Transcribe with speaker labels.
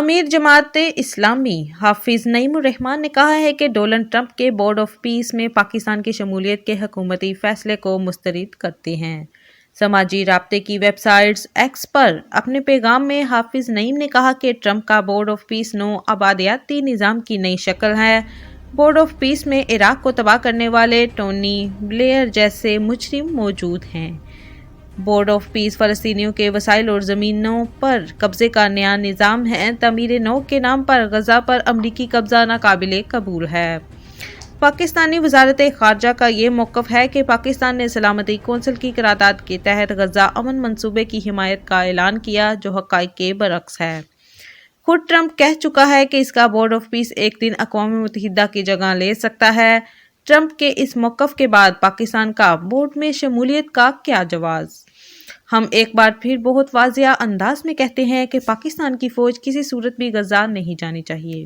Speaker 1: امیر جماعت اسلامی حافظ نعیم الرحمان نے کہا ہے کہ ڈونلڈ ٹرمپ کے بورڈ آف پیس میں پاکستان کی شمولیت کے حکومتی فیصلے کو مسترد کرتے ہیں۔ سماجی رابطے کی ویب سائٹس ایکس پر اپنے پیغام میں حافظ نعیم نے کہا کہ ٹرمپ کا بورڈ آف پیس نو آبادیاتی نظام کی نئی شکل ہے۔ بورڈ آف پیس میں عراق کو تباہ کرنے والے ٹونی بلیئر جیسے مجرم موجود ہیں۔ بورڈ آف پیس فلسطینیوں کے وسائل اور زمینوں پر قبضے کا نیا نظام ہے۔ تعمیر نو کے نام پر غزہ پر امریکی قبضہ ناقابل قبول ہے۔ پاکستانی وزارت خارجہ کا یہ موقف ہے کہ پاکستان نے سلامتی کونسل کی قرارداد کے تحت غزہ امن منصوبے کی حمایت کا اعلان کیا، جو حقائق کے برعکس ہے۔ خود ٹرمپ کہہ چکا ہے کہ اس کا بورڈ آف پیس ایک دن اقوام متحدہ کی جگہ لے سکتا ہے۔ ٹرمپ کے اس موقف کے بعد پاکستان کا بورڈ میں شمولیت کا کیا جواز؟ ہم ایک بار پھر بہت واضح انداز میں کہتے ہیں کہ پاکستان کی فوج کسی صورت بھی غزہ نہیں جانی چاہیے۔